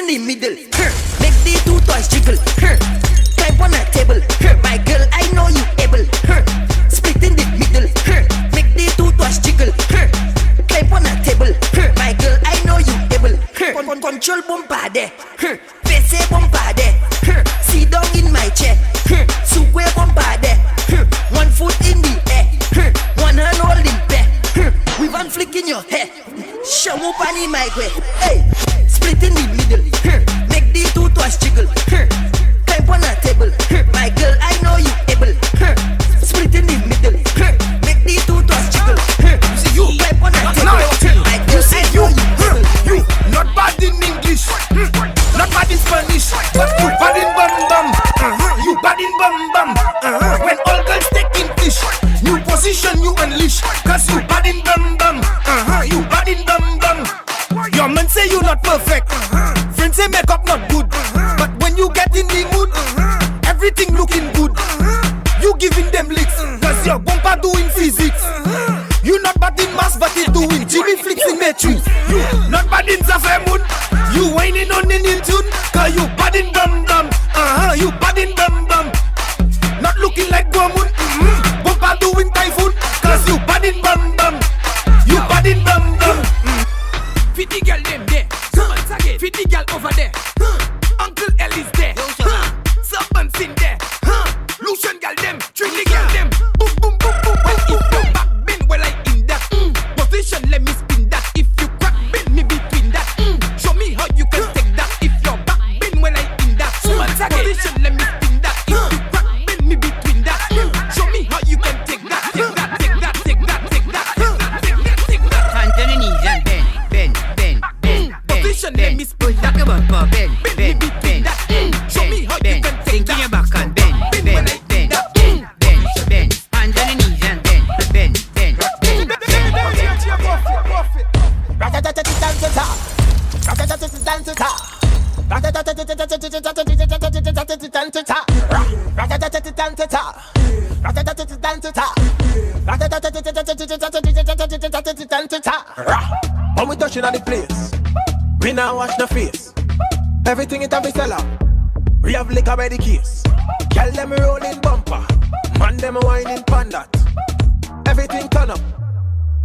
in the middle. Make the two toys jiggle. Climb on a table. My girl, I know you able. Split in the middle. Make the two toys jiggle. Climb on a table. My girl, I know you able. Control bumper there. Face bumper there. Sit down in my chair. Sukwe bumper there. One foot in the air. One hand holding back. With one flick in your hair. Show up on my way. Hey, split in the middle. Make the two toys jiggle. Climb on a table. My girl, I know you able. Split in the middle. Make the two toys jiggle. You climb on a table. My girl, I know you able. You not bad in English, not bad in Spanish, but you bad in bum bum. You bad in bum bum. When all girls taking fish, new position you unleash. Cause you bad in bum bum. You bad in bum bum. Your man say you not perfect. Friends say makeup not good. But when you get in the mood, everything looking good. You giving them licks. Cause your bumper doing physics. You not bad in mass, but you doing Jimmy flicks in Matrix. You not bad in Zafemun. You whining on the new tune. Cause you bad in dum dum. You bad in dum dum. Not looking like Gomun. Bumper doing typhoon. Cause you bad in dum dum. You bad in dum dum. Fit the girl them there. Fit the girl over there. Uncle Ellie's there. Serpents in there. Lucian girl them. Trick the girl them. Boom boom boom boom. Well, if you back bend well I in that position, let me spin that. If you crack bend me between that. Show me how you can take that. If your back bend when I in that position, let me spin that. If you crack bend me between that. Show me how you can take that. Take that, take that, take that, take that, take that, take that, take that. Hands on the knees and bend. Position, let me spin that. Talk about for bend. Bend me between that. Show me how you can take Sink in your back and bend. when I in that. Bend. Hands on the knees and bend. When we touching on the place, we now wash the face. Everything it have be sell out. We have liquor by the case. Girl them rolling bumper, man them whining pan that. Everything turn up,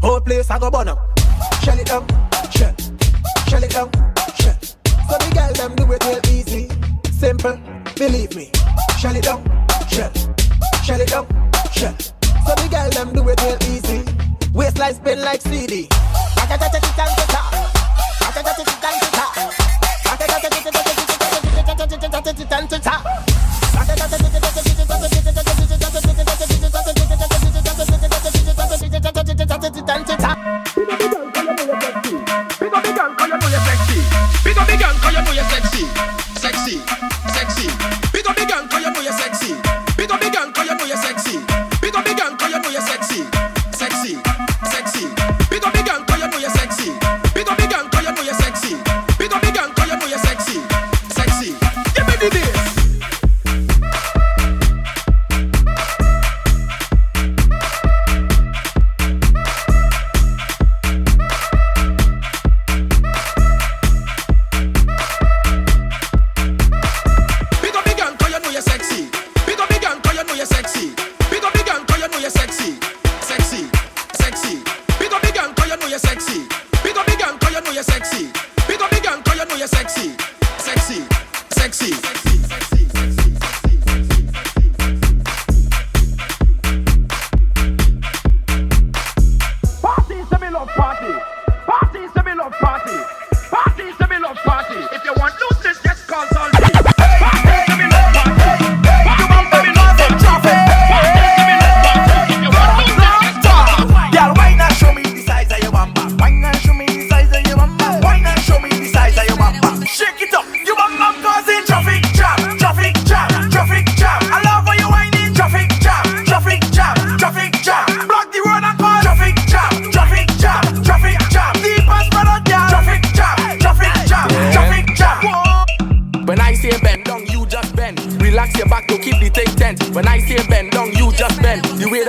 whole place I go burn up. Shell it down, shell it down, shell. So the girl them do it real easy, simple, believe me. Shell it down, shell it down, shell. So the girl them do it real easy, waistline spin like CD.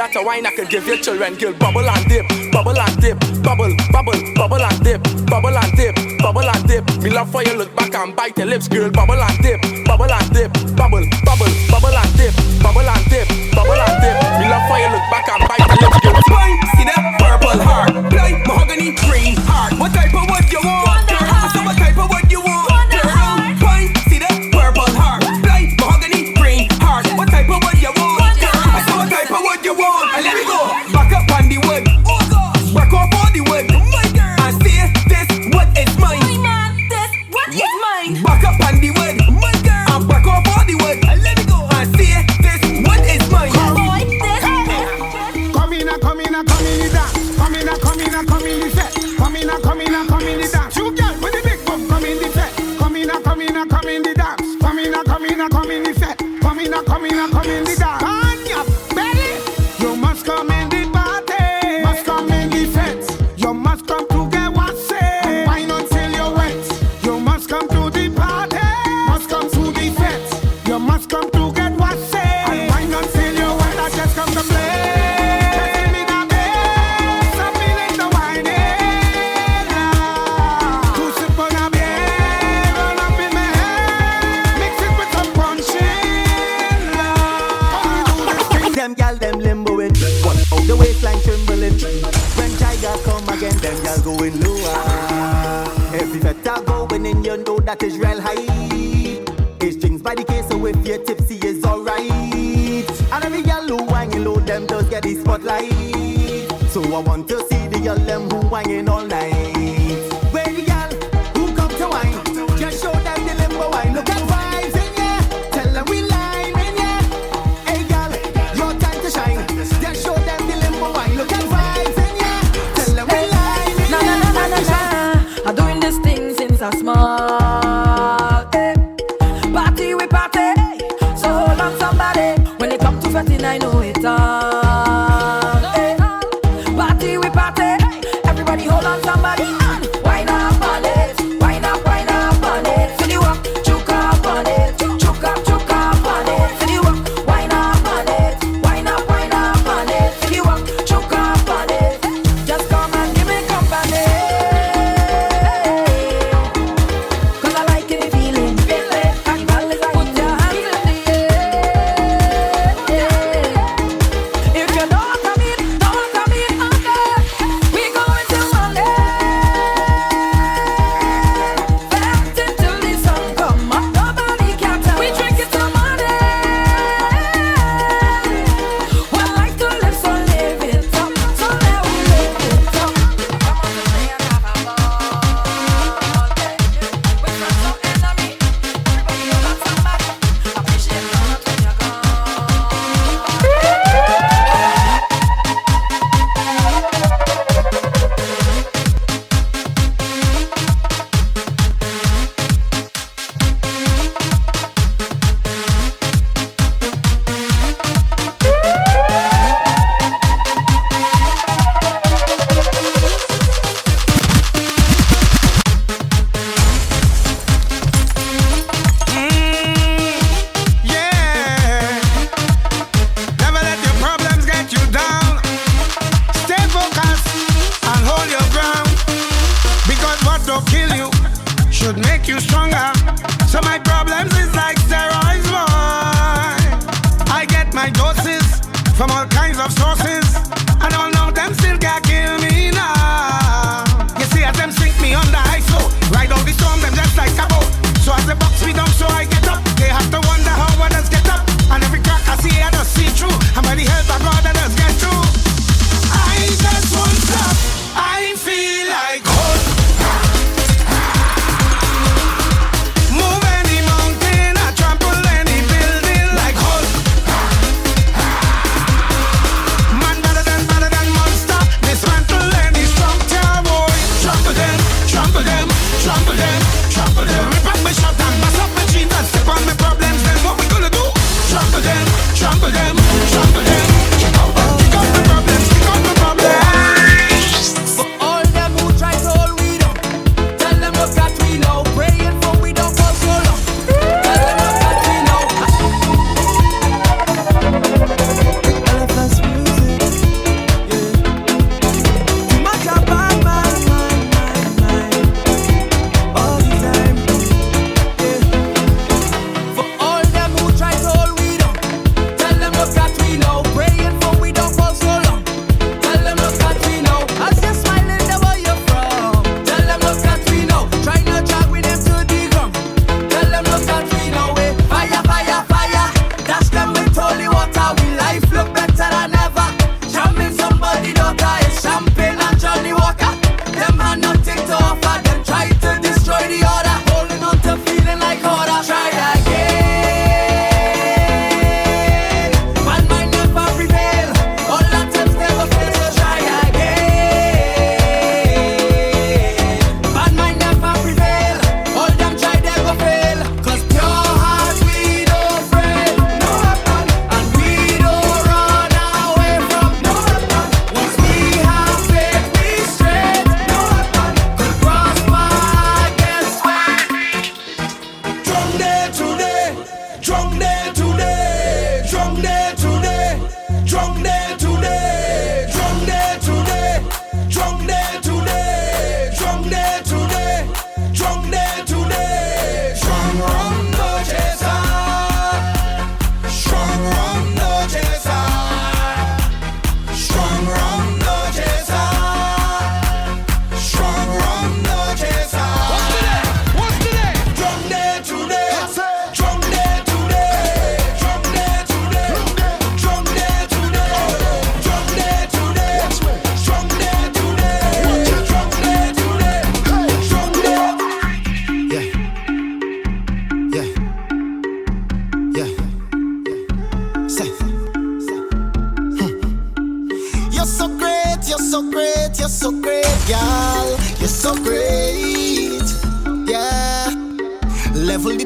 that a wine I can give your children, girl. Bubble and dip, bubble and dip, bubble, bubble, bubble and dip, bubble and dip, bubble and dip. Me love for you, look back and bite your lips, girl. Bubble and dip, bubble and dip, bubble, bubble, bubble and dip, bubble and dip, bubble and dip. Me love for you, look back and bite your lips, girl. Wine, see that purple heart, blind mahogany green heart. What type of wood you want? So what type of wood you want? Wine, see that purple heart, blind mahogany green heart. What type of wood you want? I said what type of wood you want? And let me go back up on the wood, back off all the wood, and say this what is mine. Back up on the wood, and back off all the wood, and let me go and say this what is mine. Come in the dance. Come in the set. Come in the dance. You girl with the big bum, come in the set. Come in the dance. Come in the set. Come in the dance. On your belly, you must come in the party. Must come in the set. You must come to get what's it. Wine until you're wet. You must come to the party. Must come to the set. You must come to get what's it. Wine until you're wet. I just come to play. The waistline trembling. When Tiger come again, them y'all going lower. Every better going in, you know that is real high. It's drinks by the case, so if you're tipsy, it's alright. And every y'all who whining low, them does get the spotlight. So I want to see the y'all them who whining all night. Where the y'all who come to wine, just show them the limbo wine. Look at vibes in ya, tell them we lying in ya. Hey y'all, your time to shine. Just show them the limbo wine. Look at vibes in ya, tell them we lying in ya. I'm doing this thing since I'm small. Hey. Party we party, so hold on somebody. When it come to 13, I know it all. Hey. Party we party, everybody hold on somebody.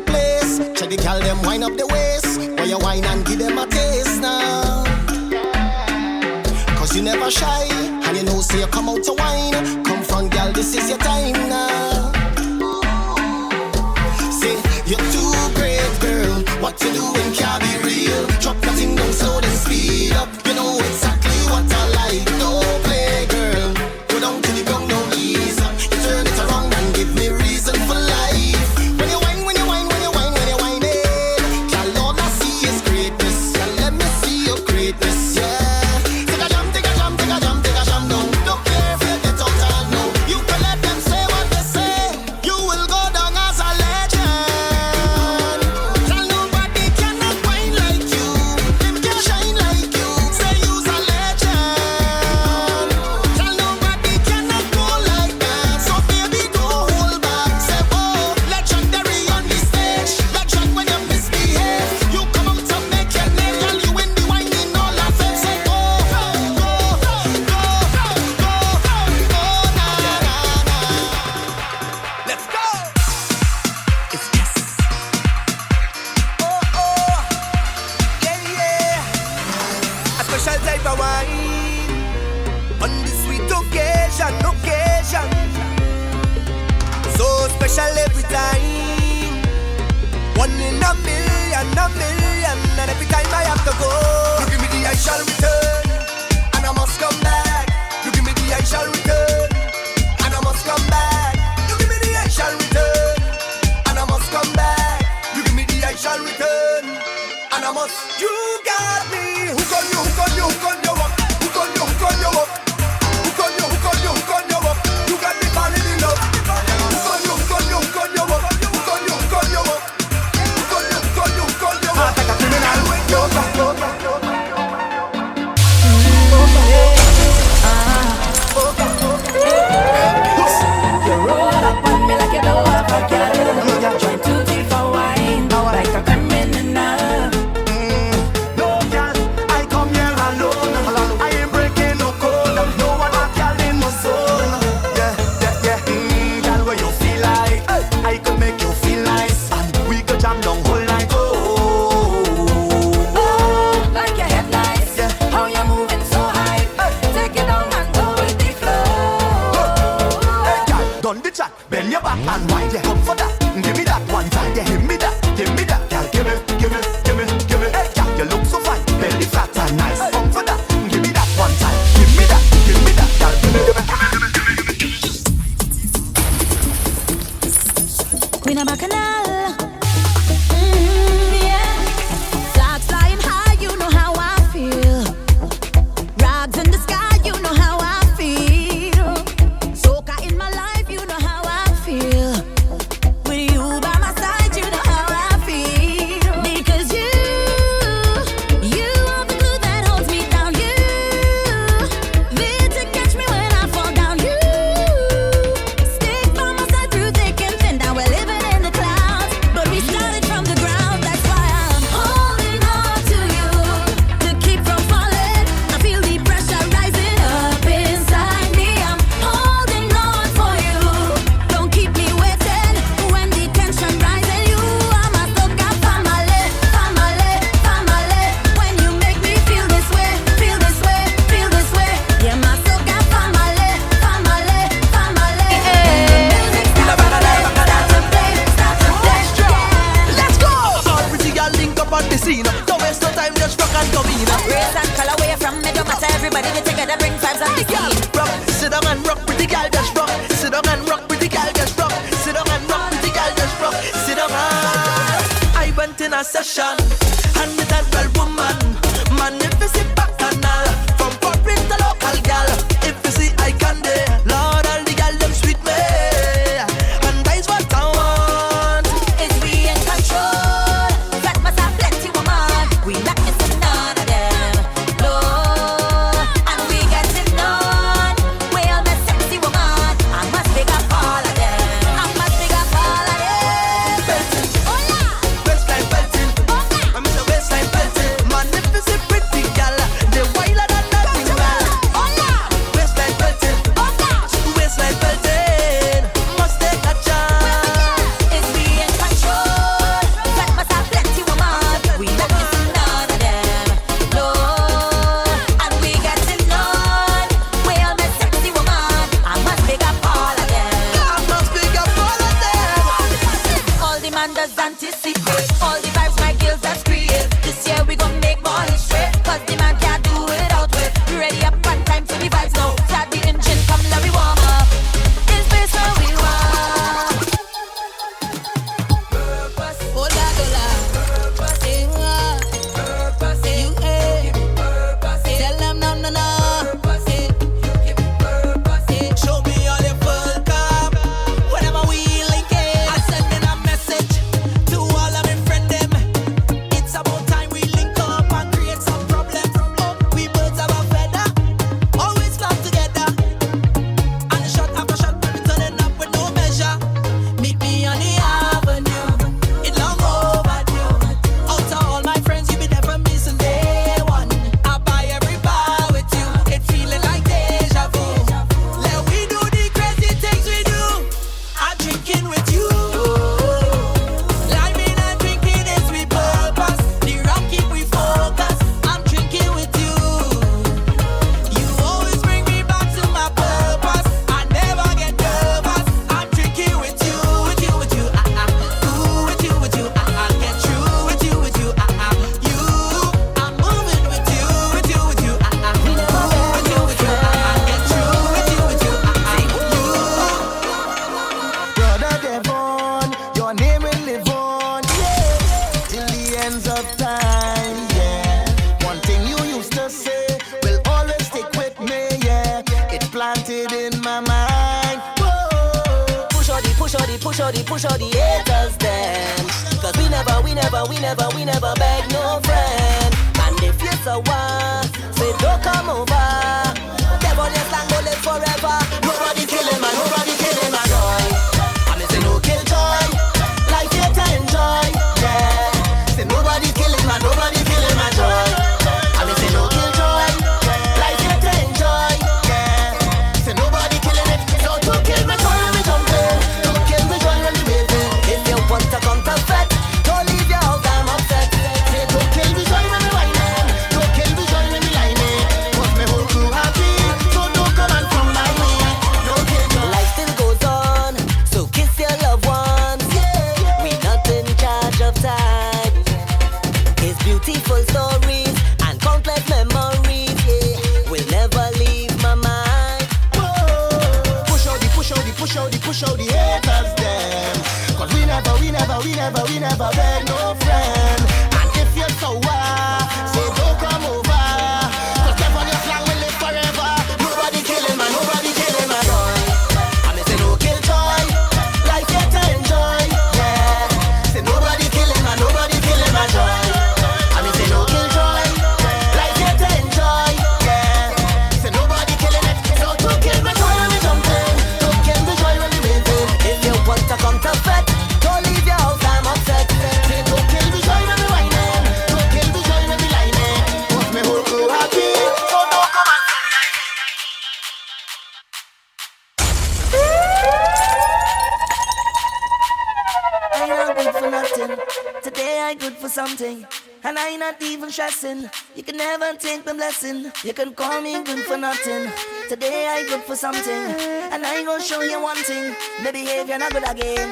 place. Check the gal them wind up the waist. While you wine and give them a taste now. Cause you never shy, and you know say you come out to wine. Come from gal, this is your time now. Say you're too great, girl. What you doing can't be real. Drop your thing down slow then speed up. You know exactly what I like. Don't play, girl. Go down to the ground, no ease up. You turn it around and give me reason for life. When you whine, when you whine, when you whine, when you whine it. Girl, all I see is greatness. Girl, let me see your greatness, yeah. Take a jump, take a jump, take a jump, take a jump down. Don't care if you get out and no. You can let them say what they say. You will go down as a legend. Girl, nobody cannot whine like you. Them can shine like you. Say you's a legend. Girl, nobody cannot go like that. So baby, don't hold back. Say, oh, legendary on the stage. Legend when you misbehave. You come out to make your name. Girl, you in the whining all of it. Say, oh, go, go, go, go, go, na, na, na. Let's go. It's yes. Oh, oh, yeah, yeah. A special type of wine on this sweet occasion, occasion. So special every time. One in a million, and every time I have to go. You give me the I shall return, and I must come back. You give me the I shall return, and I must come back. You give me the I shall return, and I must come back. You give me the I shall return, and I must. You got me. Hook on you, hook on you, hook on you up. Hook on you, hook on you up. Hook on you, hook on you, hook on you up. You got me falling in love. Hook on you, hook on you, hook on you up. Hook on you, hook on you up. Hook on you, hook on you, hook on you up. Like a criminal when you're back, you're back, you're back. You roll up on me like you don't have a girl. Join too deep for wine, like a criminal. No girl, I come here alone. I ain't breaking no code. No other girl in my soul. Yeah, yeah, yeah. Girl, where you feel like I could make you feel nice, and we could jam down whole night. Oh, like your headlights. Yeah. How you moving so high? Take it down and go with the flow. Hey, girl, done the chat. Bend your back and wind. Yeah, come for that. Give me that one time. Yeah, give me that. Give me that. Girl, give me, give me, give me, give me. Hey, girl, you look so fine. Belly fat and nice. Come for that. Give me that one time. Give me that. Give me that. Girl, give me, give me, give me, give me. Queen of Bacchanal. Yeah. Flags flying high, you know how I feel. Rags in the sky, you know how I feel. Soca in my life, you know how I feel. With you by my side, you know how I feel. Because you are the glue that holds me down. You there to catch me when I fall down. You stick by my side through thick and thin. Now we're living in the clouds, but we started from the ground. That's why I'm holding on to you to keep from falling. I feel the pressure rising up inside me. I'm holding on for you. Don't keep me waiting when the tension rises. You are my soca family, family, family. When you make me feel this way, feel this way, feel this way. Yeah, my soca family, family, family. Music start to play, start to play, start to play. Yeah. Let's go! All pretty girl link up on the scene. Don't waste no time, just rock and come in. Race and color where you from, it don't matter. Everybody they together bring vibes on the Girl, scene. rock, sit down and rock, pretty girl, just rock. Sit down and rock, pretty girl, just rock. Sit down and rock, pretty girl, just rock. Sit down and I went in a session and with that girl woman. Man, if you see bacchanal from foreign to local girl, if you see I can day, Lord, all the girl them sweet me, and that's what I want. Is we in control? That must have plenty woman. We not missing none of them. No, and we getting none. We all the sexy woman. I must big up all of them. I must big up all of them. Belting, Oh yeah. waistline belting, Okay. I'm in the waistline belting. Man, if you see pretty girl, push all the haters them. Cause we never beg no friend. And if you so want, say don't come over. Devil your slang go live forever. Nobody killing man, joy. I mean say no kill joy. Life here to enjoy, yeah. Say nobody killing man, joy. I mean say no kill joy. Life here to enjoy, yeah. Say nobody killing it. So don't kill me joy when we jumping. Don't kill me joy when we waving. If you want to come to fed, don't leave your house, I'm upset. Say don't kill me joy when we whining. Don't kill me joy when we lining. Cause me whole crew happy. So don't come and from my way. Don't kill joy. Life still goes on, so kiss your loved ones. We not in charge of time. It's beautiful stories and countless memories, yeah, will never leave my mind. Push out the haters them. Cause we never beg no friend. And if you're so say don't come over. Cause them on your flag will live forever. Nobody killing man, joy. I mean say no kill joy. Life here to enjoy, yeah. Say nobody killing man, joy. I mean say no kill joy. Life here to enjoy, yeah. Say nobody killing it. So don't kill me joy when we jumping. Don't kill me joy when we waving. If you want to come to fed, don't leave your house, I'm upset. Say don't kill me joy when we whining. Don't kill me joy when we lining. Cause me whole crew happy. So don't come and I ain't good for nothing. Today I good for something. And I ain't not even stressing. You can never take the blessing. You can call me good for nothing. Today I good for something. And I ain't gonna show you one thing. My behavior not good again.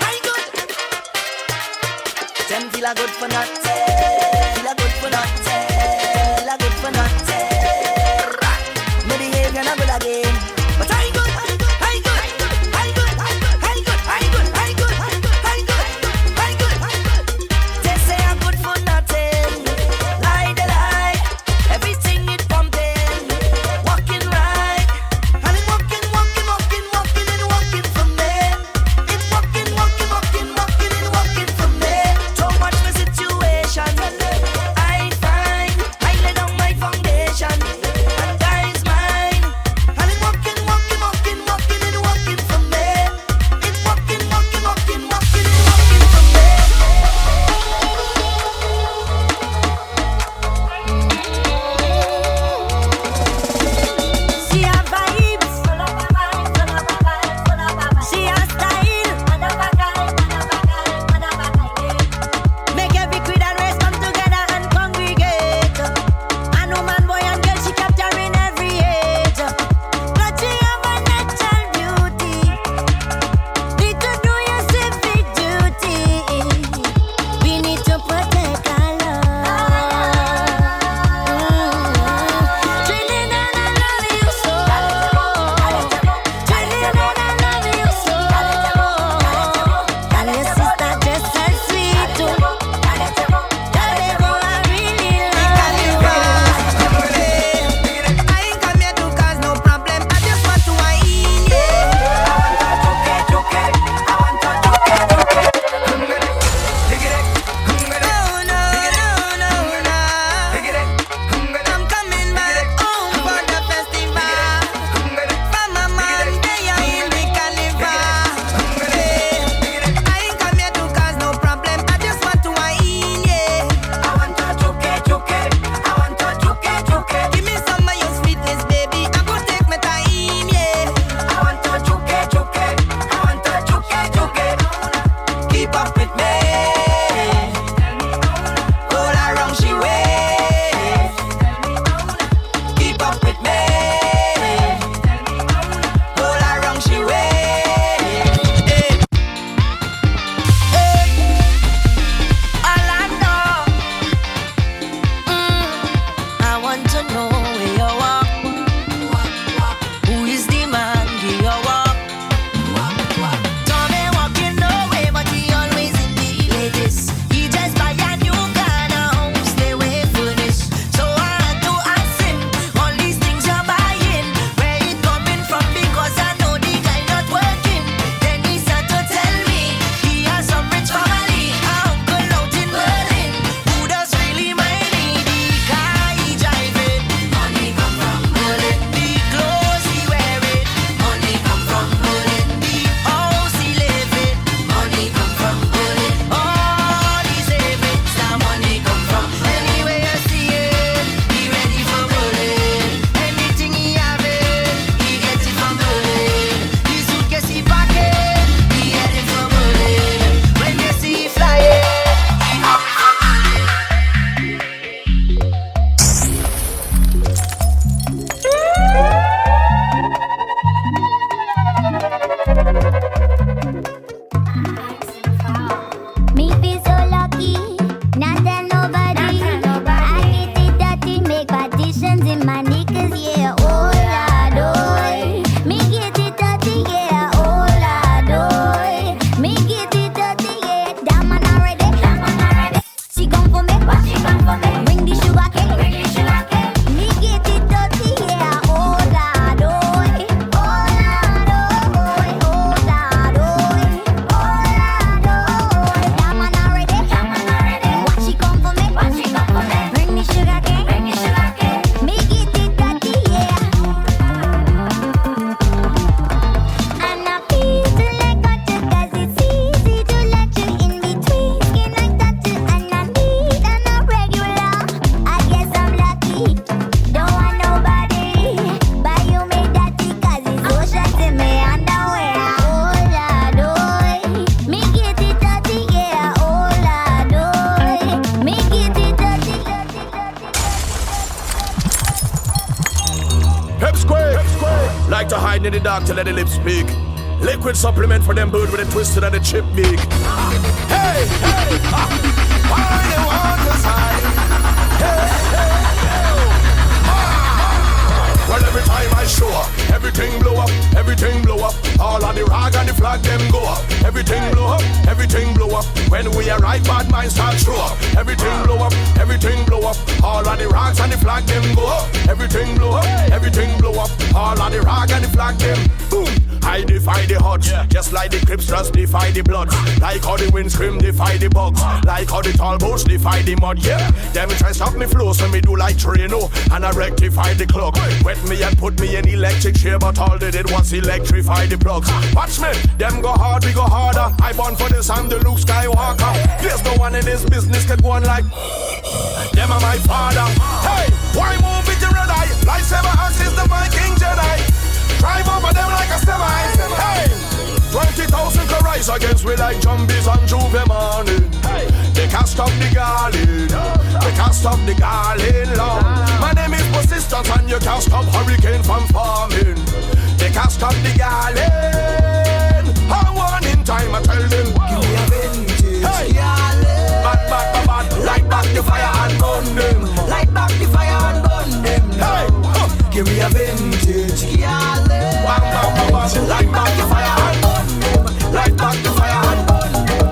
I good. Them feel a good for nothing. Feel a good for nothing. Feel a good for nothing. My behavior not good again. But I good. They say I'm good for nothing. Lie the lie. Everything it pumping. Walking right. And it walking and walking for me. It walking and walking for me. So much my situation. in the dark to let the lips speak. Liquid supplement for them bird with a twisted and a chip beak. Hey, hey, why they want us high? Hey, hey, well, every time I show up, everything blow up, everything blow up. All of the rag and the flag, them go up. Everything blow up, everything blow up. When we arrive, bad minds start show up. Everything blow up, everything blow up. All of the rags and the flag, them go up. Everything blow up, everything blow up. All of the rag and the flag, them boom. I defy the odds, just like the Crips just defy the bloods. Like how the wind scream defy the bugs. Like how the tall boats defy the mud, yeah. Them try stop me flow, so me do like Trino. And I rectify the clock. Wet me and put me in electric chair, but all they did was electrify the plugs. Watch me, them go hard, we go harder. I born for this, I'm the Luke Skywalker. There's no one in this business can go on like them are my father. Hey, why move with the red eye? Lightsaber axe is the Viking Jedi. Drive over them like a semi. Hey, 20,000 can rise against we like zombies on Juve morning. Hey, they can't stop the garland. They can't stop the garland long. My name is Persistence and you can't stop hurricane from forming. They can't stop the garland. I want in time I tell them. Give me a vintage. Hey, bad, bad, bad, bad. Light back the fire and burn them. Light back the fire and burn them. Hey, give me a vintage. Bang, bang, bang, bang. Light back the fire and burn them. Light back the fire and burn them.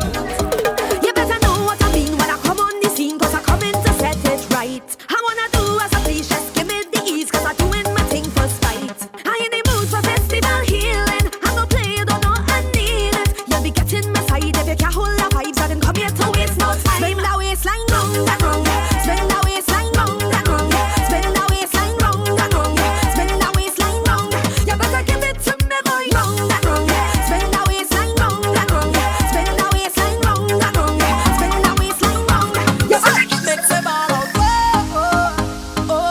You better know what I mean when I come on the scene, cause I come in to set it right. I wanna do as I please, just give me the ease, cause I'm doing my thing first right. I in the mood for festival healing. I don't play, don't know I need it. You'll be getting my side if you can't hold the vibes. I didn't come here to waste no time. Spin that waistline round and round. Spin that waistline round and round. Spin that waistline round and round. Spin that waistline round. You better give it to me, boy, round and round. Spin that waistline round and round. Spin that waistline round and round. Spin that waistline round. You better Make them all out. Oh, oh,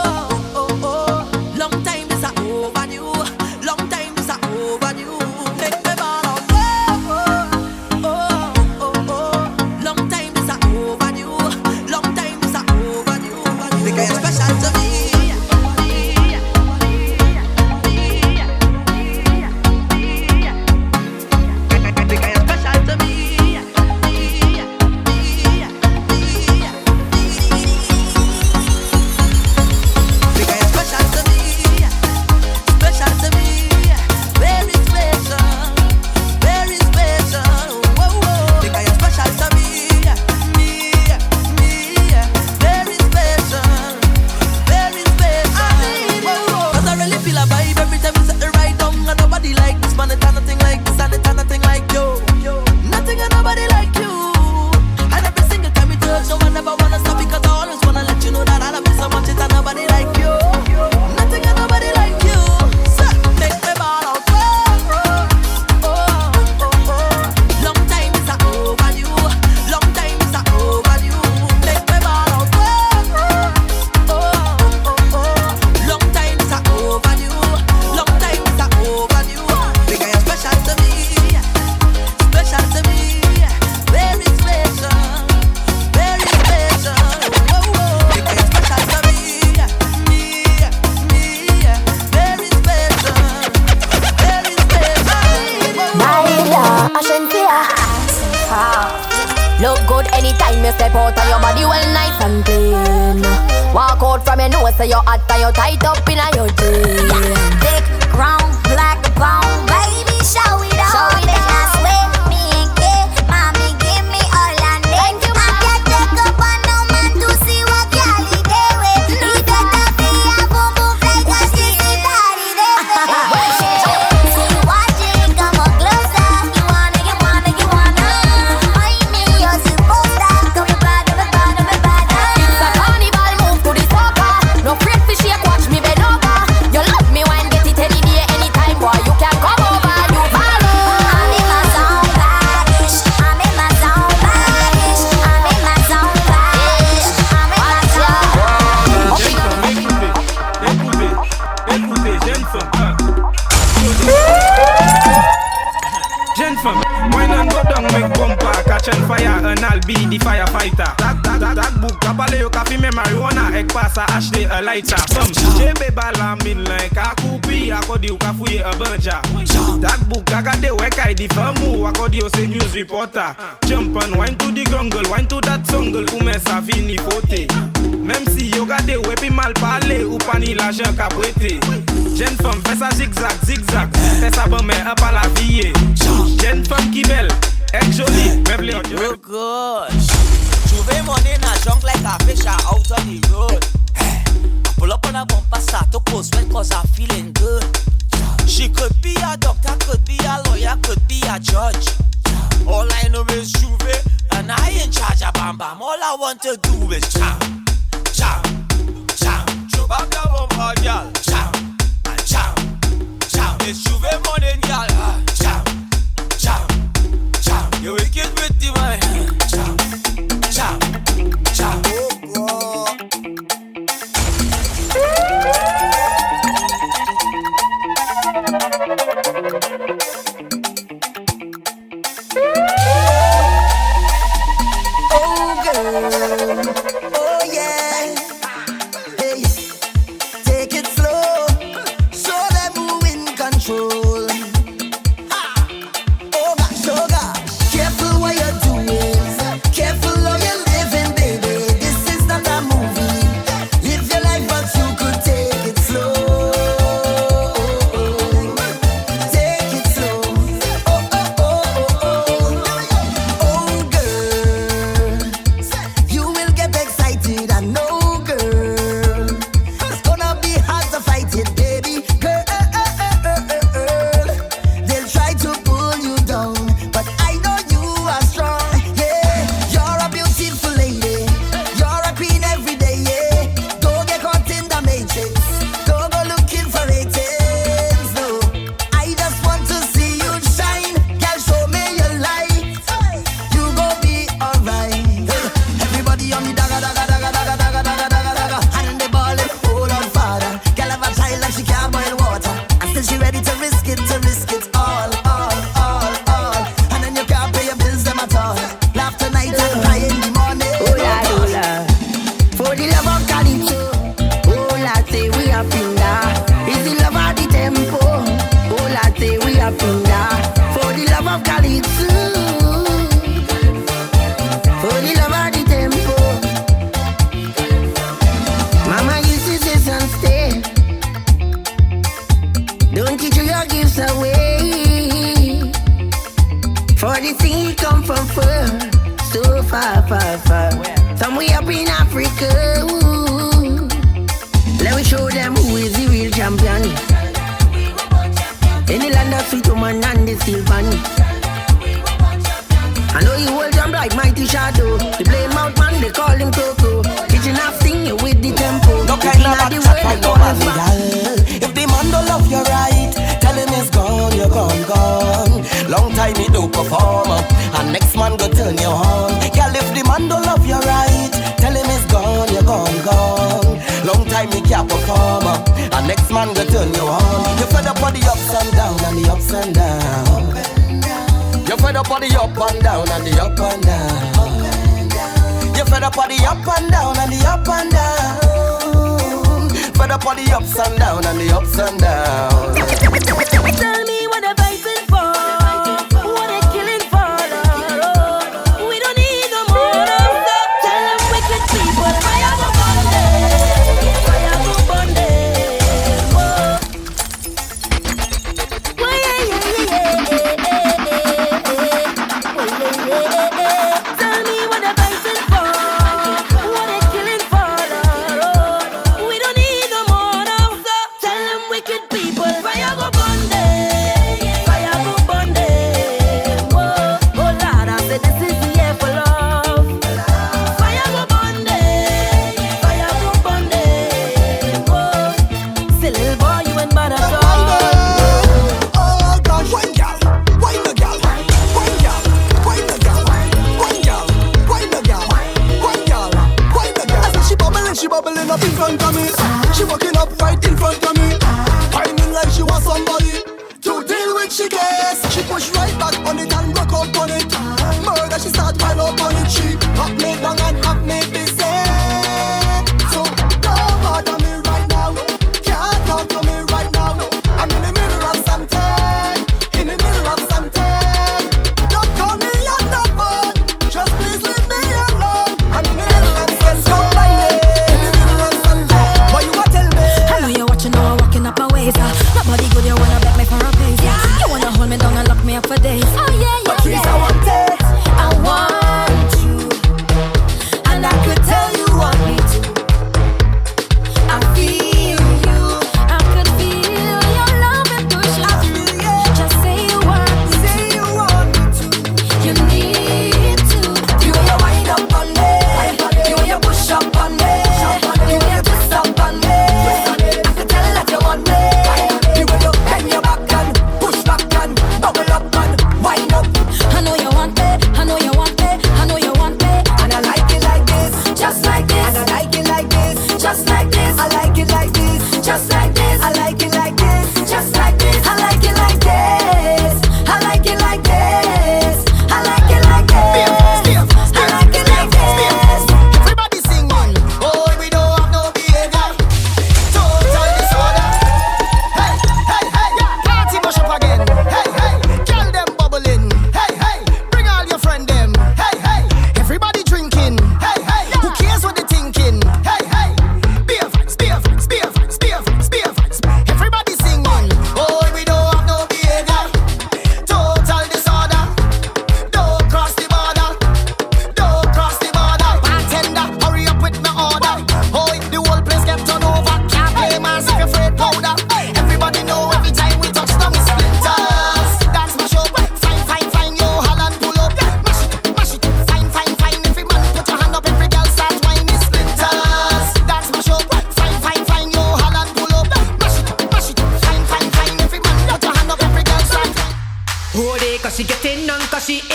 oh, oh. Long time is a overdue. Long time is a overdue. Make them all out. Oh, oh, oh, oh. Long time is a overdue. Long time is a overdue. Because you're special to me. Because you're special to me. Because you're special to me, special to me, very special, very special. Whoa, whoa. Because you're special to me, very special, very special. Whoa, whoa. 'Cause I really feel a vibe every time you set the right down. And nobody like this man, it ain't nothing like this, and it ain't nothing like you. Nothing and nobody like you. And every single time we touch, no one ever wanna stop because I always wanna let you know that I love you so much. It ain't nobody like you. Nothing and nobody like you. So make me ball out. Oh, oh, oh, oh. Long time is a overdue. Long time is a overdue. Make me ball out. Oh, oh, oh, oh. Long time is a overdue. Long time is a overdue. Because you're special to me. Special to me. Very special. Very special. Whoa, whoa. Because you're special to me. Very special. Very special. Naila, Ashantia. Look good anytime you step out of your body well nice and clean. Walk out from your nose so you're hot and you're tight up in your jeans. Thick, round, black, brown, baby, show it off. Show it off. Sweat me and get, mommy, give me all I need. Thank you, I can't take up on no man to see what Cali they with. He better be a boom boom like a sissy daddy they with. See you watching, come on closer. You wanna. Find me, you're superstar. Come and bad. It's a carnival, move to the soca. No afraid to shake, watch me bend over. You love me when get it any day, anytime, boy. You can come over, you follow. I'm in my zone, badish. I'm in my zone, badish. I'm in my zone, badish. I'm in my Écoutez, jeune femme, why not go down, make bumper, catch on fire, and I'll be the firefighter. Tak bouk, ka pale yo ka fime marijuana. Ek pa sa achete a lighter. Fem, jebe bala min lan ka koupi. Akodi yo ka fouye a banja. Tak bouk, ka gade wek ay di famu. Akodi yo se news reporter. Jump and wine to the jungle, wine to that jungle. Ou men sa fini fote. Même si yo gade wepi mal pale. Ou pani la jen ka prete. Jen femme fè sa zigzag, zigzag. Fè sa bon men ap a la vie. Jen femme ki bel, ek joli. Real good. Juve money in a junk like a fish out on the road. Pull up on a bumper, start to post when cause I'm feeling good. She could be a doctor, could be a lawyer, could be a judge. All I know is Juve, and I in charge of Bam Bam. All I want to do is chow, chow, chow. Chubab da bumper, girl. Chow, chow, chow. It's Juve money, girl. Chow, chow, chow. You wicked with the man. Chow, chow, chow. Oh girl, oh yeah. Hey, take it slow, show them who in control. Oh gosh, careful what you're doing, careful how you're living, baby. This is not a movie. Live your life, but you could take it slow. Take it slow. Oh girl, you will get excited. I know, girl. It's gonna be hard to fight it, baby. Girl, they'll try to pull you down, but I know you are strong. Yeah, you're a beautiful lady. You're a queen every day. Yeah, don't get caught in the matrix. Don't go looking for ratings. No, I just want to see you shine. Girl, show me your light. You gon' be alright. Everybody on the daga daga daga daga daga daga daga daga, and they ballin', hold on, father. Girl have a child like she can't boil water, and still she ready to risk it all. And then you can't pay your bills them at all. Laugh tonight and cry in the morning. Hola, hola. For the love of Calypso, hola, say we are finda. Is the love of the tempo, hola, say we are finda. For the love of Calypso, for the love of the tempo. Mama used to say, son, stay. Don't teach your gifts away. For the thing he come from far, so far, far, far. Somewhere up in Africa. Ooh. Let me show them who is the real champion. In the land of sweet woman and the steel bunny. I know you hold them like mighty shadow. The blame mouth man, they call him Coco. Kitchen half sing you with the tempo. No kind of a chat like no man, girl. If the man don't love you right, tell him he's gone, you're gone, gone. Long time he do perform, and next man go turn you on. Girl, if the man don't love you right, tell him he's gone, you're gone, gone. Long time he can't perform, and next man go turn you on. You fed up on the ups and down and the ups and down. You fed up on the up and down and the up and down. You fed up on the up and down and the up and down. Fed up on the ups and down and the ups and down. Tell me what they're fighting for, what they're killing for. Oh, we don't need no more of that. Tell them wicked people, fire go burn them, oh. Tell me what they're fighting for, what they're killing for. Oh, we don't need no more of that. Tell them wicked people, fire go burn them, oh. Oh Lord, I said this is the year for love. Fire go burn them, oh. Say little boy, you ain't bad at all. Oh gosh, wine gal, wine the gal, wine gal, wine the gal, wine gal, wine the gal, wine gal, wine the gal. I said she bubbling up in front of me. She walking up right in front of me, whining like she was somebody to deal with. She gets, she push right back on it and rock out on it. Murder, she start pile up on it. She up me down and up me down.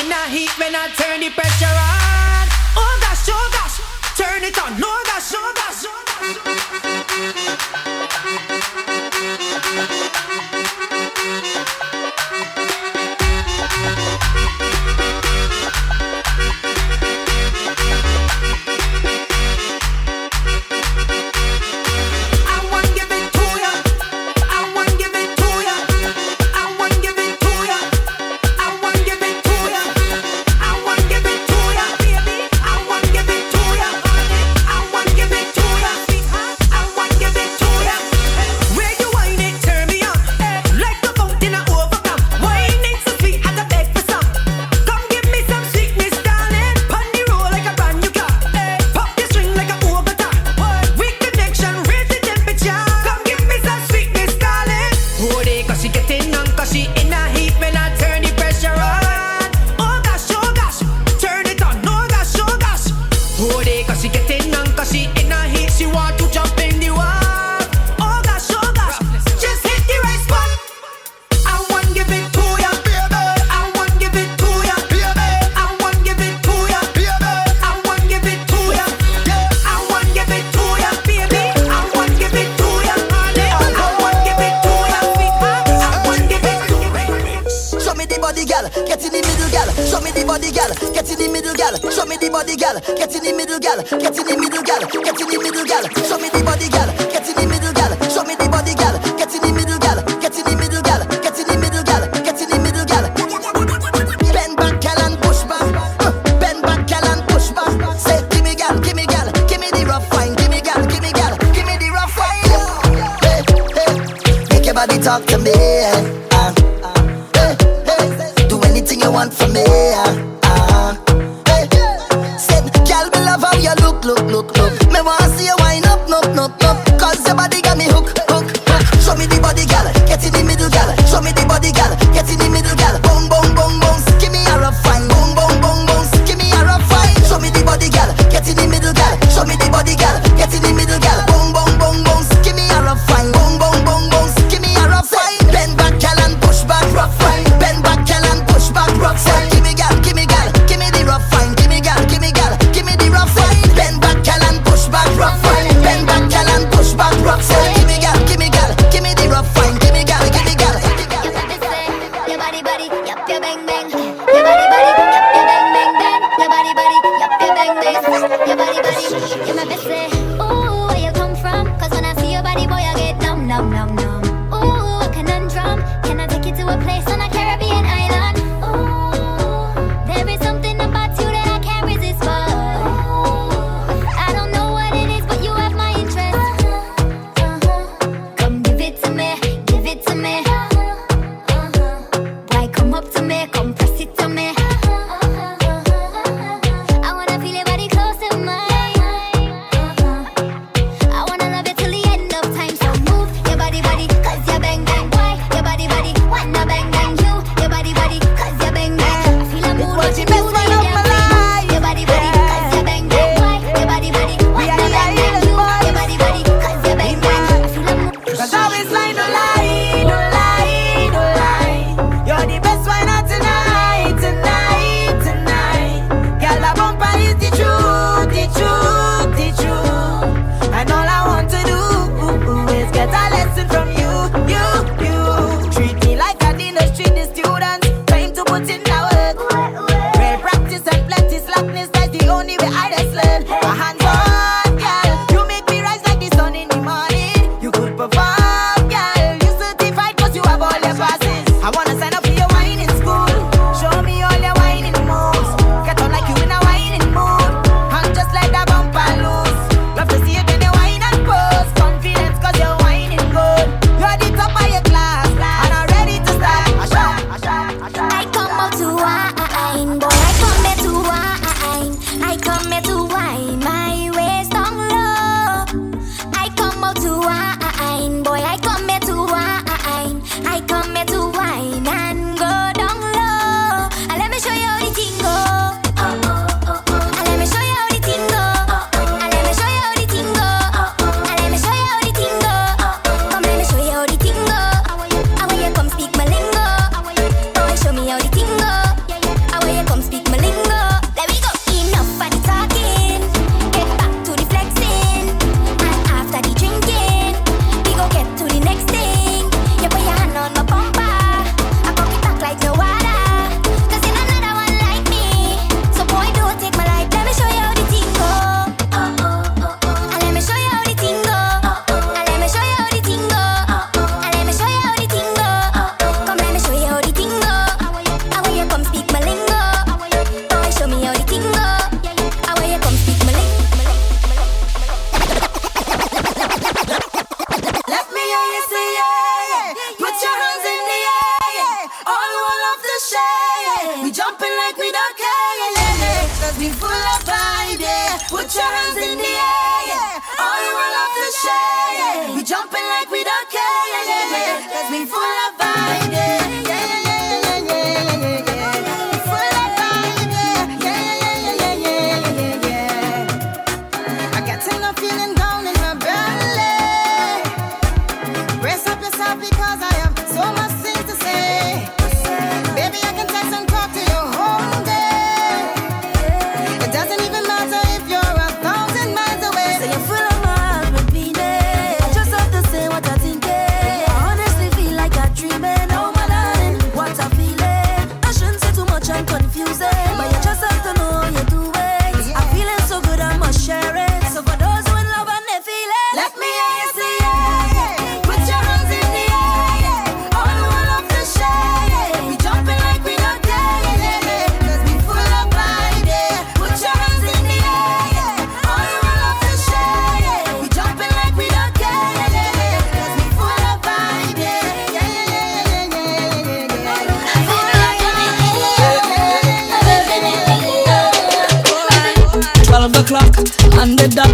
in the heat when I turn the pressure on. Oh gosh, turn it on. Oh gosh, oh gosh, oh talk to me. Do anything you want from me. Said, girl, me love how you look. Me wanna see you wind up. Cause your body got me hook. Show me the body, girl. Get in the middle, girl. Show me the body, girl. Get in the middle, girl. Boom, boom, boom, boom. Give me a rough fine. Boom, boom, boom, boom. Give me a rough fine. Show me the body, girl. Get in the middle, girl. Show me the body, girl. Get in the middle, girl. Boom, boom, boom, boom. Give me a rough fine. Boom, boom, boom, boom. Give me a rough fine. Bend back, girl, and push back, rough fine. Bend back, girl, and push back, rough fine. Give me, girl. Give me the rough fine. Give me, girl. Give me the rough fine. Bend back, girl, and push back, rough fine. Bend back, girl, and push back, rough fine. Give me, girl. Give me the rough fine. Give me, girl. Your body, yap, your bang bang. Your body, yap, your bang bang bang. Your body, yap, your bang bang. Your body, you're my bestie. Ooh, where you come from? 'Cause when I see your body, boy, I get numb. Ooh, a conundrum. Can I take you to a place on a Caribbean island? Ooh, there is something about you that I can't resist, but I don't know what it is, but you have my interest. Come give it to me. Boy, come up to me, come press it to me. I wanna feel your body close to mine. share, yeah. We jumping like we don't care, yeah, yeah, yeah. 'Cause we full of vibe, yeah, yeah, yeah, yeah, yeah, yeah, yeah. We full of vibe, yeah, yeah, yeah, yeah, yeah, yeah, yeah. I got enough feeling down in my belly. Brace up yourself because I have so much things to say. Baby, I can text and talk to you all day. It doesn't even matter if you're 1,000 miles away. So you're full of love with me, I just have to say what I think. I honestly feel like I'm dreaming. Oh my darling, what a feeling. I shouldn't say too much, I'm confusing. But you just have to know you're doing. I'm feeling so good, I must share it. So for those who in love and they feel it, let me hear you say yeah. Put your hands in the air. All who love to share. We jumping like we don't care, yeah, yeah. 'Cause we full of vibe, yeah. Put your hands in the air. All who love to share. We jumping like we don't care, yeah, yeah. 'Cause we full of vibe, yeah, yeah, yeah, yeah. 12 o'clock on the dot.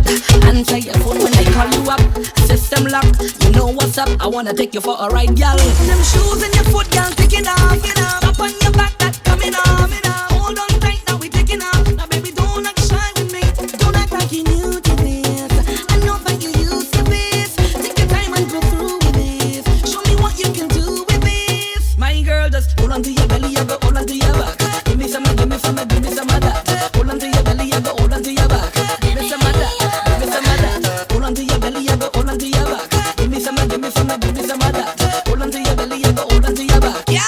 Answer your phone when I call you up. System lock, you know what's up. I wanna take you for a ride, gal. Them shoes in your foot, gal, taking off. Up on your back, that coming off. Hold on tight, now we taking off. Now baby, don't act shy with me. Don't act like you new to this. I know that you used to this. Take your time and go through with this. Show me what you can do with this. My girl, just hold on to your belly, you go hold on to your back. Give me some, give me some, give me some of that. Hold on to your belly, you go hold on to your back. Give me some of that, give me some of that. Hold on to your belly, you go hold on to your back. Give me some, give me some, give me some of that. Hold on to your belly, you go hold on to your back. Yeah.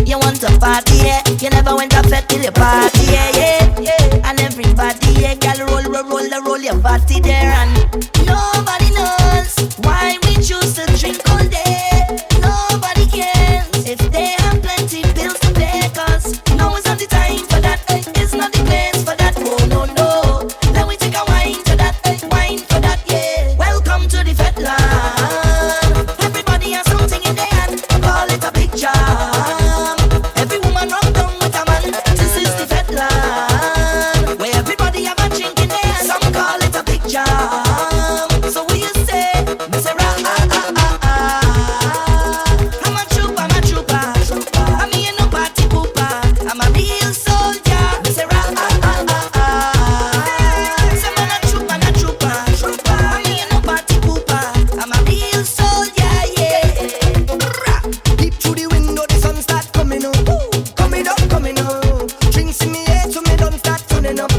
You want to party, yeah. You never went to fete till you party, yeah, yeah, yeah. And everybody, yeah, girl, roll your body there. And nobody knows why we choose to drink all day. Nobody cares if they have plenty bills to pay. 'Cause now is not the time for that. It's not the place for that. Oh no, no. Let me take a wine to that, wine for that, yeah. Welcome to the fete land. Everybody has something in their hand. Call it a big jam. Every woman rock down with a man. This is the fete land, where everybody have a drink in their hand. Some call it a big jam. So what you say? Me say rah ah ah ah ah. I'm a trooper. I mean you no party pooper. I'm a real soldier. Me say rah ah ah ah ah. Say man a trooper. I mean you no party pooper. I'm a real soldier, yeah. Peep through the window, the sun start coming up. Coming up. Drinks in me head, so me don't start turning up.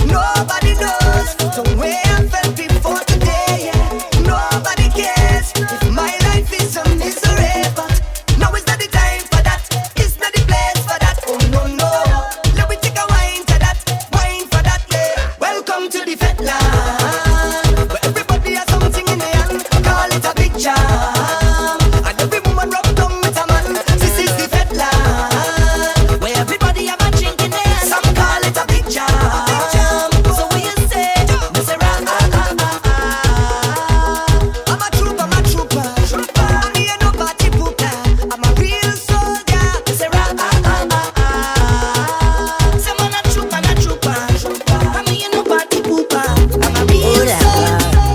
Nobody knows the way I felt before today, yeah. Nobody cares if my life is a misery, but now is not the time for that. It's not the place for that. Oh no, no. Let me take a wine to that, wine for that, yeah. Welcome to the fete land, where everybody has something in their hand. Call it a big jam. And every woman rub down with a man. This is the fete land, where everybody have a drink in their hand. Some call it a big jam. So what you say? Me say rah ah ah ah ah. I'm a trooper. I mean no party pooper. I'm a real soldier. Me say rah ah ah ah ah. Say man a trooper. I mean no party pooper. I'm a real soldier.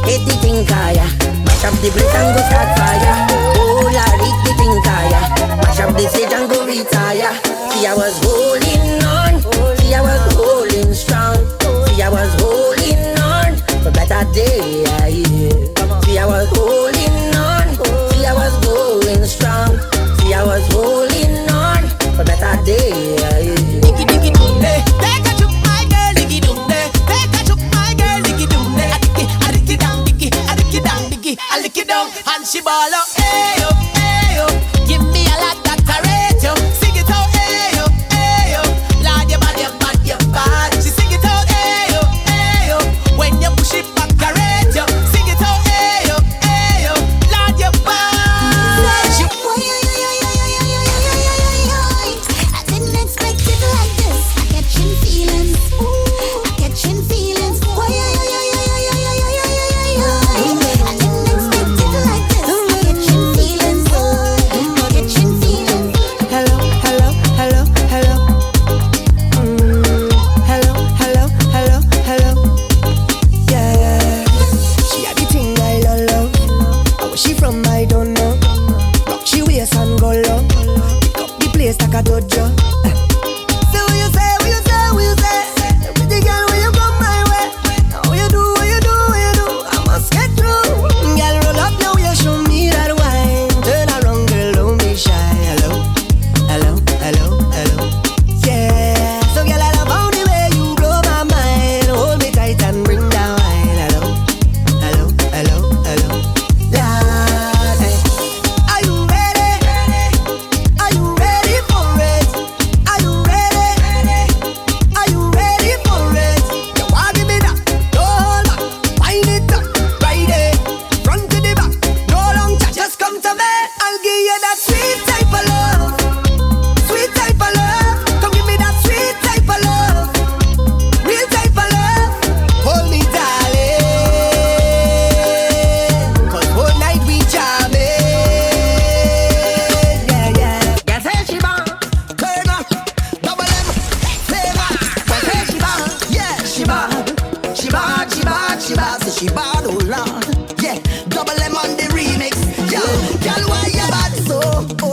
Hit the thing kaya, mash up the place and go start fire. Oh Lord, hit the thing kaya, mash up the stage and go retire. See I was holding on, see I was holding strong, see I was holding on for better day. See I was holding on, see I was going strong, see I was holding on for better day. Diggy doom day, take a chook my girl. Diggy doom day, take a chook my girl. Diggy doom day, I lick it down, diggy, I lick it down, diggy, I lick it down, and she ball out, hey yo, give me a lot that I rate yo. Sing it out, hey yo,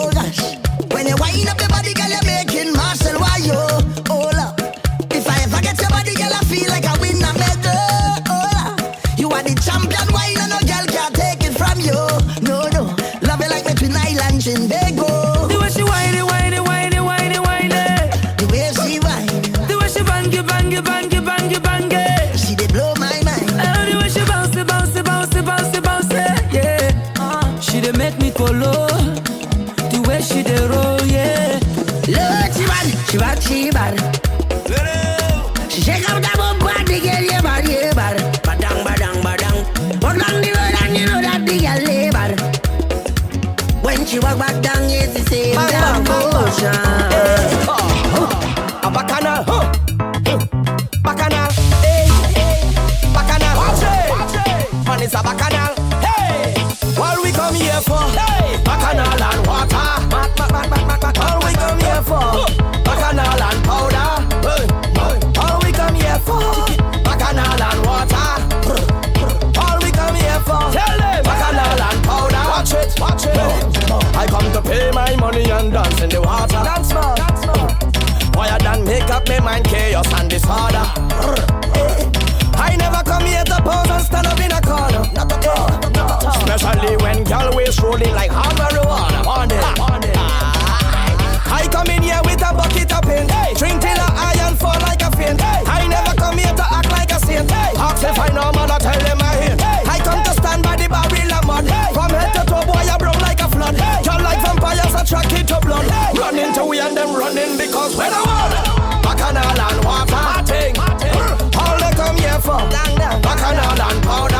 Oh gosh, when you wind up your body, girl, you're making Marshall Wayo. Oh Lord, if I ever get your body, girl, I feel like I win a medal. Oh Lord, you are the champion wine, and no girl can't take it from you. No, no, love you like the Twin Island Shindigo. The way she whine it, whine it, whine it, whine it, whine it. The way she whine, the way she bang it, bang it, bang it, bang it, bang it. she did blow my mind. Oh, the way she bounce it, bounce it, bounce it, bounce it, bounce it, yeah. She dey make me follow. The way she dey roll, yeah. Lord, she bad, she bad, she bad. She shake up that bum body, girl, yeah bad, yeah bad. Badang, badang, badang. Walk down the road and you know that the girl yeah bad. When she walk back down, yes, the same damn motion. A bacchanal, bacchanal, hey, bacchanal. Watch it, man, it's a bacchanal. Hey, what we come here for? Hey, bacchanal and water. All we come here for? Bacchanal and powder. All we come here for? Bacchanal and water. All we come here for? Tell them, bacchanal and powder. Watch it, watch it. I come to pay my money and dance in the water. Dance more, dance more. Why than make up my mind chaos and disorder. I never come here to pose and stand up in a corner. Not at all, not at all. Especially when girl waist rolling like hard marijuana. On it, on it. I come in here with a bucket of paint. Hey. Drink till I iron fall like a fiend. Hey. I never come here to act like a saint. Hey. Ask if I know man, I tell them I hate. Hey. I come to stand by the barrel of mud. Hey. From head to toe, boy, I broke like a flood. Hey. You're like vampires, attract it to blood. Hey. Run into we and them running because when I want bacchanal and water. All they come here for bacchanal and powder.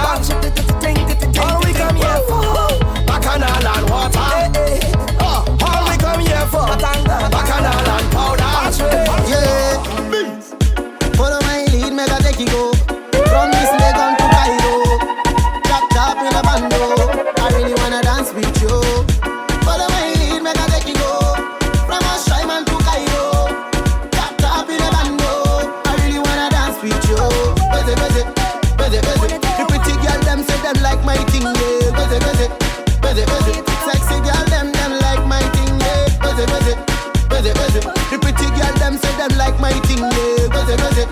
All we come here for bacchanal and water. All we come here for bacchanal and powder. Yeah, follow my lead, make I take you go. From this leg on to Cairo, chop chop in a bando. I really wanna dance with you. Follow my lead, make I take you go. From a Shyman to Cairo, chop chop in a bando. I really wanna dance with you. Busy, busy, busy, busy. The pretty girl them say them like my thing, yeah. Busy, busy, busy, busy. Sexy girl them like my thing, yeah. Busy, busy, busy, busy. The pretty girl them say them like my thing, yeah. Busy, busy,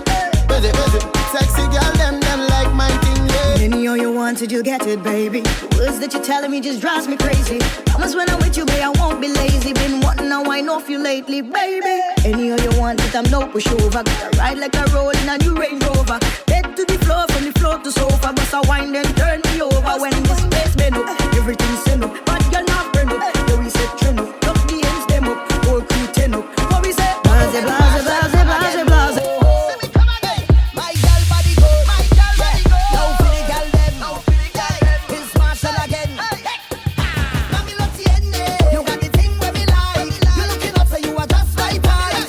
busy, busy. Sexy girl them like my thing, yeah. Any all you wanted, you get it, baby. The words that you're telling me just drives me crazy. Promise when I'm with you, babe, I won't be lazy. Been wanting to wine off you lately, baby. Any all you wanted, I'm no pushover. Gotta ride like a roll in a new Range Rover. Head to the floor, from the floor to sofa. Bust a wine, then turn me over. When this place bend up, everything's set up. But you're not friend up. Yeah, we said trend up. Look the ends them up. Whole crew 10 up. What we say? Blase, blase, blase, blase, blase. My girl body go, my girl body go. Now for the girl them, now for the girl them. It's Marshall again. Mami lo tiene. You got the thing where me like. You looking up so you are just like pie.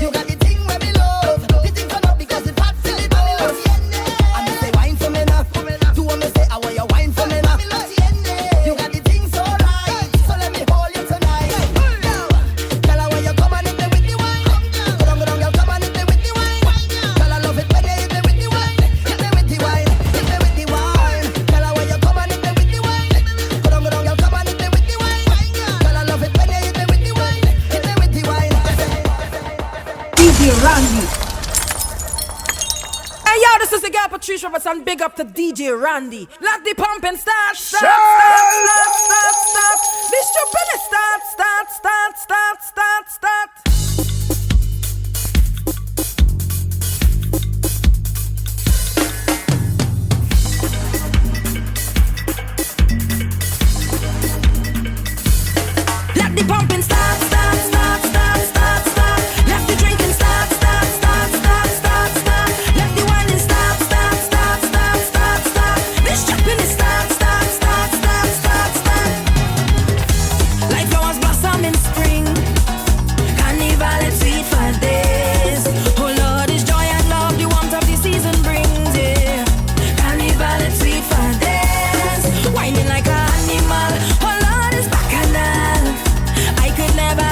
You got the thing where me love. The thing come up because it fat till it. Mami lo tiene. I me say wine for me now. Do what me say, I want you wine for me now. Mami lo tiene. You got the thing so right, so let me hold you tonight. Girl, I want you come and hit me with the wine. Go down, girl, come and hit me with the wine. Girl, I love it when you hit me with the wine. Hit me with the wine, hit me with the wine. Girl, I want you come and hit me with the wine. Go down, girl, come and hit me with the wine. Girl, I love it when you hit me with the wine. Hit me with the wine. DJ Randy. Hey yo, this is the girl Patricia Robertson. Big up to DJ Randy. Let the pumping start, start, start, start, start, start. This stupid start, start, start, start, start, start. Let the pumping start, start, start, start, start, start. Let the drinking start, start, start, start, start, start. Let the whining start, start, start, start, start, start. This jumping is start, start, start, start, start, start. Like flowers blossom in spring, carnival and sweet for days. Oh Lord, it's joy and love, the warmth of the season brings, yeah. Carnival and sweet for days, whining like an animal. Oh Lord, it's bacchanal. I could never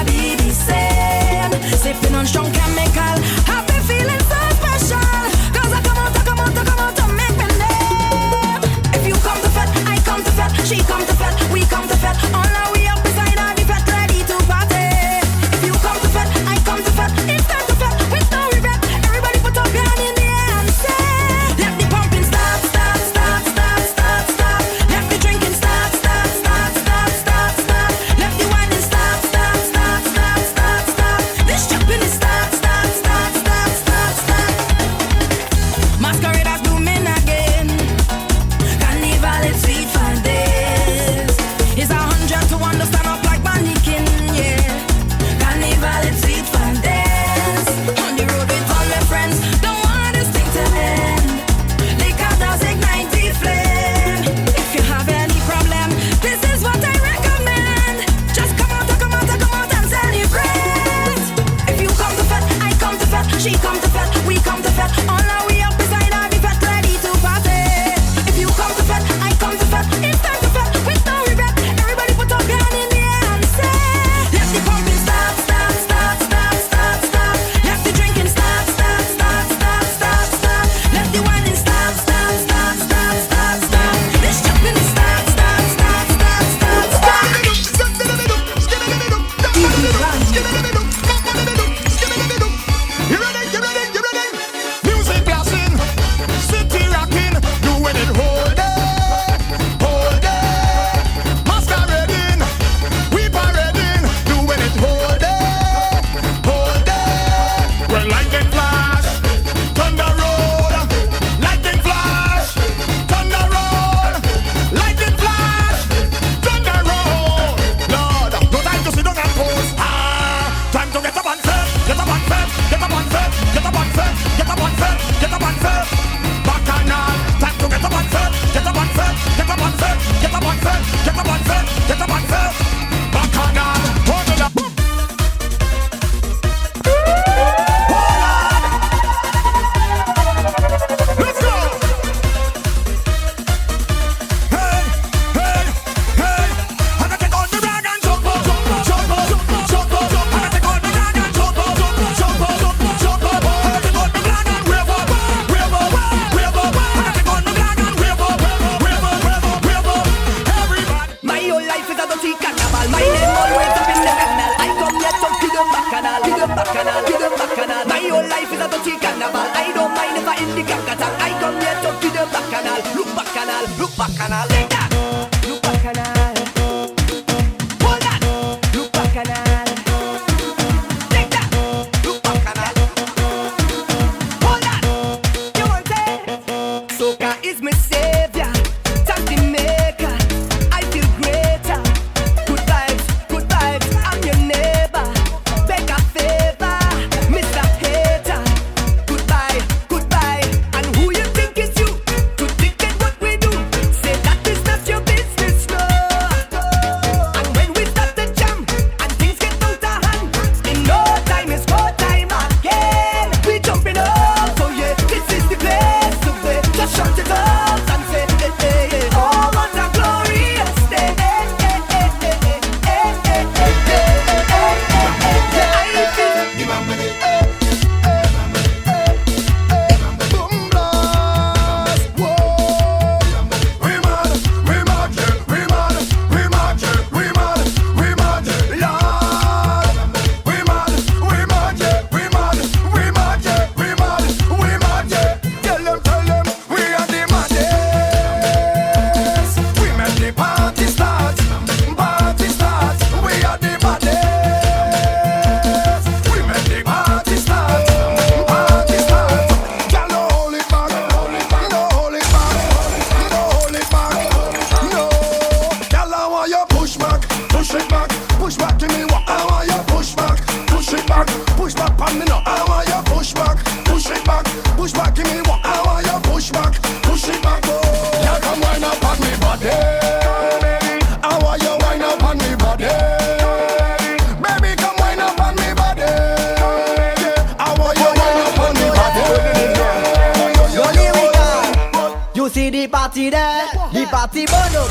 the party there, the party burn up.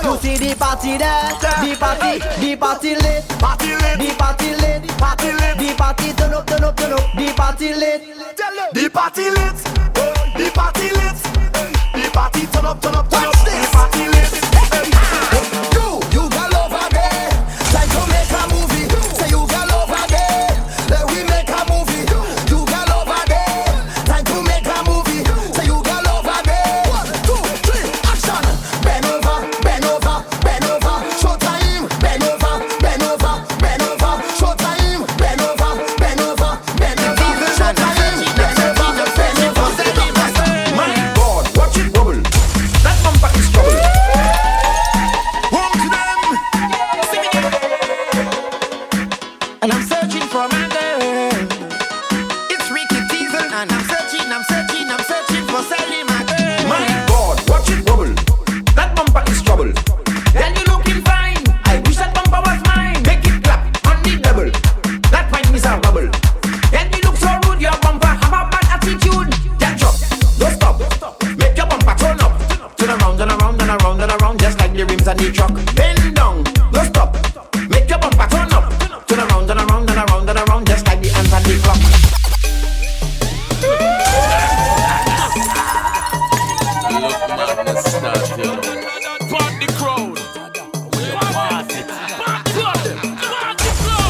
You see the party there, the party lit, the party lit, the party turn up, the party lit, The party lit, the party lit, the party turn up, the party lit. You got over there, time to make a movie. Say you got over there, let we make a movie. You got over there, time to make a movie. Say you got over there. 1, 2, 3, action. Bend over, bend over, bend over. Showtime. Bend over, bend over, bend over. Showtime. Bend over, bend over, bend over. Showtime. Bend over, bend over. My God, watch it wobble. That bumper is trouble. Home to them. And I'm searching for my girl. It's Ricky Diesel, and I'm searching for Sally, my girl. My God, watch it wobble. That bumper is trouble. Then you looking fine. I wish that bumper was mine. Make it clap on the double. That wine is a bubble. Then you look so rude, your bumper have a bad attitude. That drop, don't stop. Make your bumper turn up. Turn around and around and around and around, just like the rims on the truck. Bend down, don't stop. Make your bumper turn up. Turn around and around and around and around, just like the hands on the clock.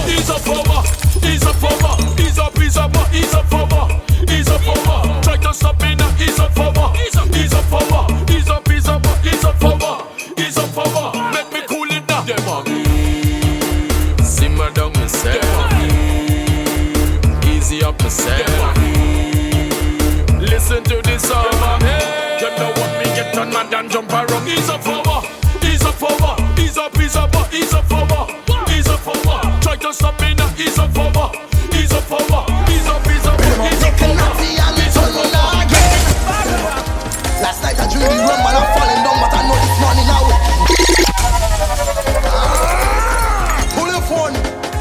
Ease up over, ease up over, ease up, ease up, ease up over, ease up over. Try to stop me now, ease up over, ease up over, ease up, ease up, ease up over, ease up over. Let me cool it down. Them on me, simmer down myself. Easy up myself. Listen to this song, you know what me get on mad and jump around. Ease up over, ease up over, ease up, ease up, ease up over, ease up over. Try to stop me now, ease up over, ease up over, ease up, ease up, ease up over, ease up over. Last night I dreamed the rum and I'm falling down, but I know this morning I will.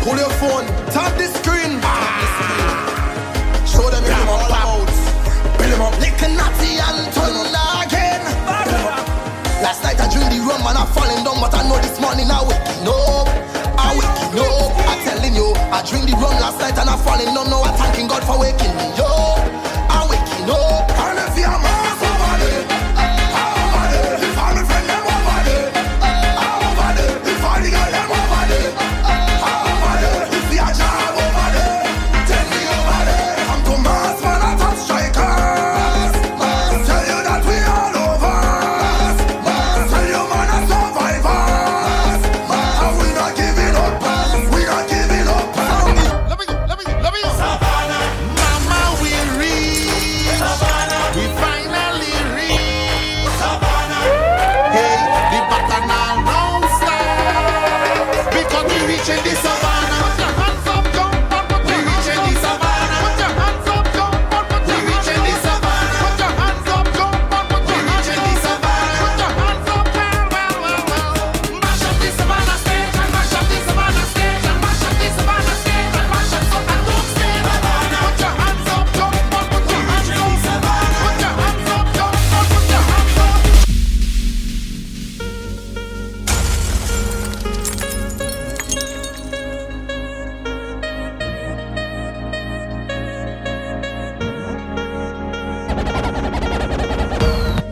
Pull your phone, tap the screen. Show them him up out. Build him up, lick a natty and turn again. Last night I dreamed the rum and I'm falling down, but I know this morning I waking up. I'm telling you, I dreamed the rum last night and I'm falling down. Now I'm thanking God for waking me up. I'm waking up. And if you're my somebody, if I'm a friend, them over there. I'm over there. If I the girl, them over there. I'm over there. If the job over there, tell me over there. I'm to mass man, I top strikers. Tell you that we all over. Tell you man, I survivors. And we not giving up. We not giving up. Let me go. Savannah, Mama, we reach. Savannah, we finally reach. Savannah, hey, the bacchanal don't stop because we reaching the Savannah. Put your hands up, jump up. We reaching the Savannah. Put your hands up, jump up. We reaching the Savannah. Put your hands up, jump up. We reaching the Savannah. Put your hands up, well. Mash up the Savannah stage and mash up the Savannah stage and mash up the Savannah stage and mash up the Savannah stage. Put your hands up, jump up. Put your hands up, Savannah. Put your hands up, jump up. Put your hands up.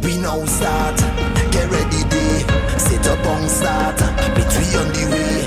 We now start, get ready day, sit up on start, between on the way,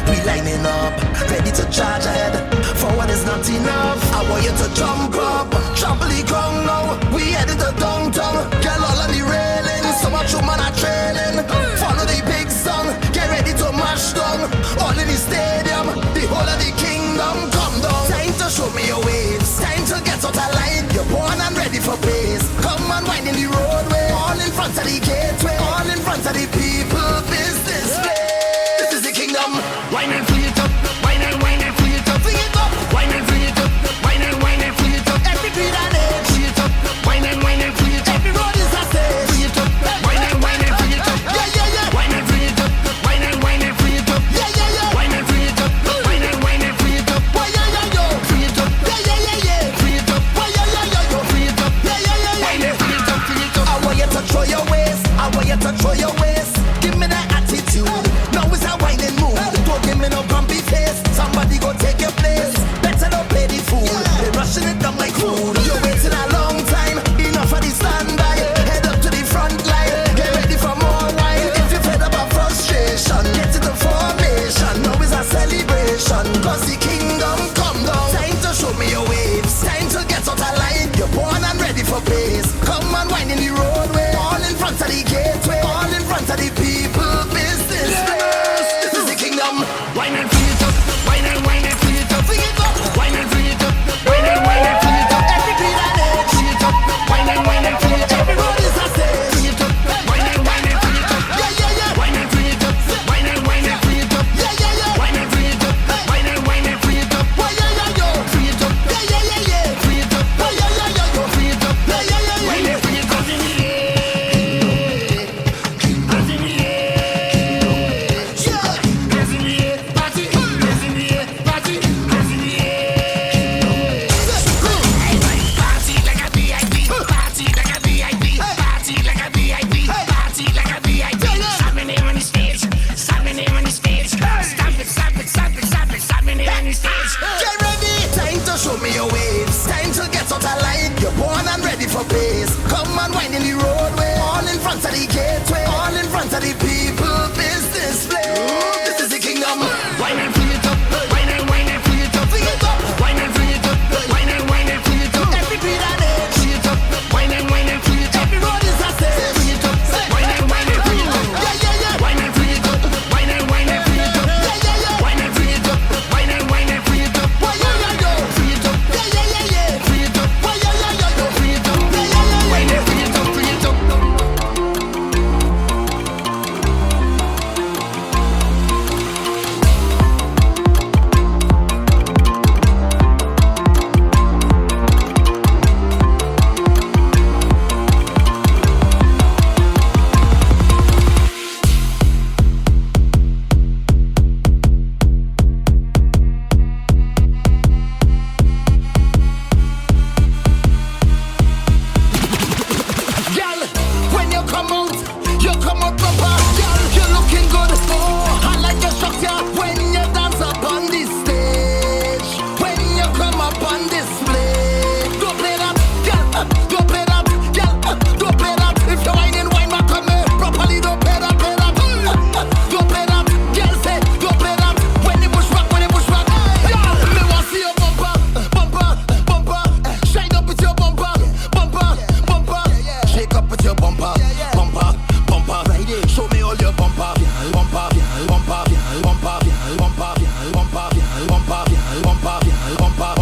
we lining up, ready to charge ahead, forward is not enough, I want you to jump up, trample the ground now, we headed to downtown, girl all on the railing, so much you man are trailing, follow the big song, get ready to mash down, all in the stadium, the whole of the kingdom, come down, time to show me your waves, time to get out of line, you're born and ready for pace, come and wind in the roadway, all in front of the gateway, all in front of the people business place. This is the kingdom. Wine and fling it up, wine and fling it up, fling it up. Wine and fling it up, wine and fling it up. 'cause the kingdom come down. Time to show me your waves. Time to get out of line. You're born and ready for pace. Come and wind in the roadway. All in front of the gateway. All in front of the people business place. This is the kingdom. Wine and free it up. Wine and free it up. Sing it up. Wine and free it up. Wine and free it up. Every beat I need. Free it up. Wine and free it up. Every road is a stage. Free it up. Wine and free it up. Yeah, yeah, yeah. Wine and free it up. Wine and free it up. Yeah, yeah, yeah. Wine and free it up. Wine and free it up. Why, yeah, yeah, yo. Free it up. Yeah, yeah, yeah, yeah. Free it up. Why, yeah, yeah, yeah, yo. Free it up. Yeah, yeah, yeah, yeah. Wine and free it up. In the air. Hands in the air. Yeah. Hands in the air. Party. Hands in the air. Party. Hands in the air. Party like a VIP. Party like a VIP. Party like a VIP. Party like a VIP. Stop me name on the stage. Stop me name on the stage. Stop it, stop it, stop it, stop it. Stop me name on the stage. Get ready. Time to show me your waves. Time to get out of line. You're born and ready for pace. Come and wind in the roadway. All in front of the gateway. All in front of the people business place. This is the kingdom. Wine and free it up. Wine and free it up. Sing it up. Wine and free it up. Wine and free it up. Every beat I need. Free it up. Wine and free it up. Every road is a stage. Free it up. Wine and free it up. Yeah, yeah, yeah. Wine and free it up. Wine and free it up. Yeah, yeah, yeah. Wine and free it up. Wine and free it up. Why, yeah, yeah, yo. Free it up. Yeah, yeah, yeah, yeah. Free it up. Why, yeah, yeah, yeah, yo. Free it up. Yeah, yeah, yeah, yeah. Wine and free it up. Free it up. Girl, when you come out proper. Girl, you're looking good. Oh, I like your structure when you dance up on this stage. When you come up on display. Don't play that, girl. Don't play that, girl. Don't play that. If you're whining, wine back on me properly. Don't play that, play that. Don't play that, girl. Say, don't play that. When you push back, girl. Me want see your bumper, bumper, bumper. Shine up with your bumper, bumper, bumper. Shake up with your bumper, bumper, bumper. Show me all your bumper, bumper, bumper, bumper, bumper, bumper, bumper, bumper.